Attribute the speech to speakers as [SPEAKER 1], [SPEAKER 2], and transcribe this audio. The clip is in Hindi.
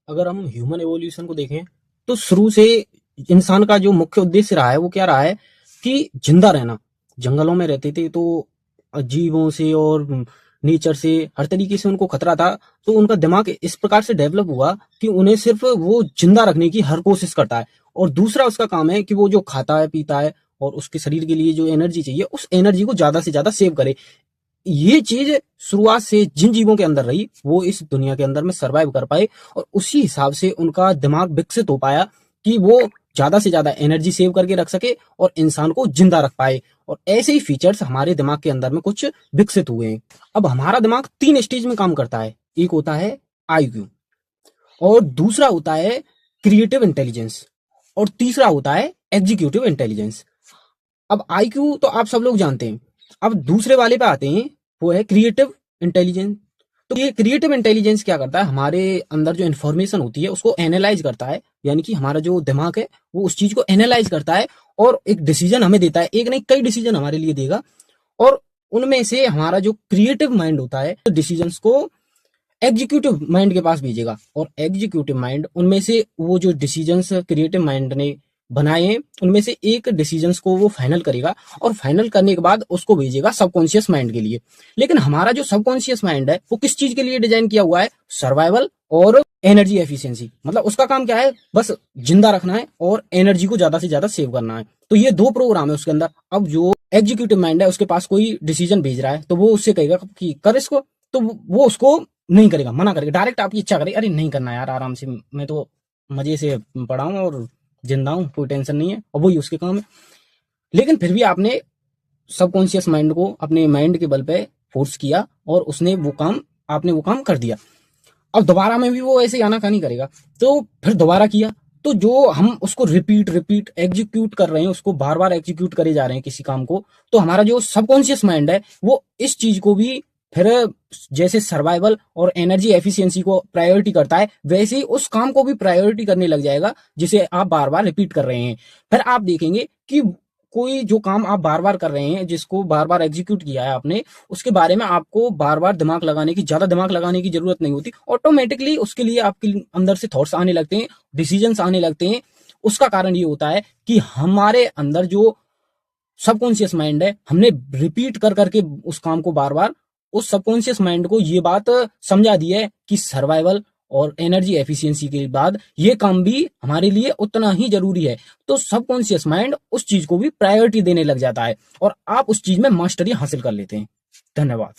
[SPEAKER 1] अगर हम ह्यूमन एवोल्यूशन को देखें तो शुरू से इंसान का जो मुख्य उद्देश्य रहा है वो क्या रहा है कि जिंदा रहना। जंगलों में रहते थे तो जीवों से और नेचर से हर तरीके से उनको खतरा था। तो उनका दिमाग इस प्रकार से डेवलप हुआ कि उन्हें सिर्फ वो जिंदा रखने की हर कोशिश करता है। और दूसरा उसका काम है कि वो जो खाता है पीता है और उसके शरीर के लिए जो एनर्जी चाहिए उस एनर्जी को ज्यादा से ज्यादा सेव करे। ये चीज शुरुआत से जिन जीवों के अंदर रही वो इस दुनिया के अंदर में सरवाइव कर पाए और उसी हिसाब से उनका दिमाग विकसित हो पाया कि वो ज्यादा से ज्यादा एनर्जी सेव करके रख सके और इंसान को जिंदा रख पाए। और ऐसे ही फीचर्स हमारे दिमाग के अंदर में कुछ विकसित हुए हैं। अब हमारा दिमाग 3 स्टेज में काम करता है। एक होता है आईक्यू, और दूसरा होता है क्रिएटिव इंटेलिजेंस, और तीसरा होता है एग्जीक्यूटिव इंटेलिजेंस। अब आईक्यू तो आप सब लोग जानते हैं। अब दूसरे वाले पे आते हैं, वो है क्रिएटिव इंटेलिजेंस। तो ये क्रिएटिव इंटेलिजेंस क्या करता है, हमारे अंदर जो इन्फॉर्मेशन होती है उसको एनालाइज करता है। यानी कि हमारा जो दिमाग है वो उस चीज को एनालाइज करता है और एक डिसीजन हमें देता है। एक नहीं कई डिसीजन हमारे लिए देगा और उनमें से हमारा जो क्रिएटिव माइंड होता है डिसीजंस को एग्जीक्यूटिव माइंड के पास भेजेगा। और एग्जीक्यूटिव माइंड उनमें से वो जो डिसीजंस क्रिएटिव माइंड ने बनाए हैं उनमें से एक डिसीजंस को वो फाइनल करेगा और फाइनल करने के बाद उसको भेजेगा सबकॉन्शियस माइंड के लिए। लेकिन हमारा जो सबकॉन्शियस माइंड है वो किस चीज के लिए डिजाइन किया हुआ है, सर्वाइवल और एनर्जी एफिशिएंसी। मतलब उसका काम क्या है, बस जिंदा रखना है और एनर्जी को ज्यादा से ज्यादा सेव करना है। तो ये दो प्रोग्राम है उसके अंदर। अब जो एग्जीक्यूटिव माइंड है उसके पास कोई डिसीजन भेज रहा है तो वो उससे कहेगा कि कर इसको, तो वो उसको नहीं करेगा, मना करेगा। डायरेक्ट आपकी इच्छा करे, अरे नहीं करना यार, आराम से मैं तो मजे से पढ़ा हूं और जिंदा हूं, कोई टेंशन नहीं है, और वही उसके काम है। लेकिन फिर भी आपने सबकॉन्शियस माइंड को अपने माइंड के बल पे फोर्स किया और उसने वो काम, आपने वो काम कर दिया। अब दोबारा में भी वो ऐसे ही आनाकानी करेगा, तो फिर दोबारा किया। तो जो हम उसको रिपीट रिपीट एग्जीक्यूट कर रहे हैं, उसको बार बार एग्जीक्यूट करे जा रहे हैं किसी काम को, तो हमारा जो सबकॉन्शियस माइंड है वो इस चीज को भी फिर जैसे सर्वाइवल और एनर्जी एफिशिएंसी को प्रायोरिटी करता है वैसे ही उस काम को भी प्रायोरिटी करने लग जाएगा जिसे आप बार बार रिपीट कर रहे हैं। फिर आप देखेंगे कि कोई जो काम आप बार बार कर रहे हैं, जिसको बार बार एग्जीक्यूट किया है आपने, उसके बारे में आपको बार बार ज्यादा दिमाग लगाने की जरूरत नहीं होती। ऑटोमेटिकली उसके लिए आपके अंदर से थॉट्स आने लगते हैं, डिसीजंस आने लगते हैं। उसका कारण ये होता है कि हमारे अंदर जो सबकॉन्शियस माइंड है, हमने रिपीट कर करके उस काम को बार बार, उस सबकॉन्शियस माइंड को ये बात समझा दी है कि सर्वाइवल और एनर्जी एफिशिएंसी के बाद ये काम भी हमारे लिए उतना ही जरूरी है। तो सबकॉन्शियस माइंड उस चीज को भी प्रायोरिटी देने लग जाता है और आप उस चीज में मास्टरी हासिल कर लेते हैं। धन्यवाद।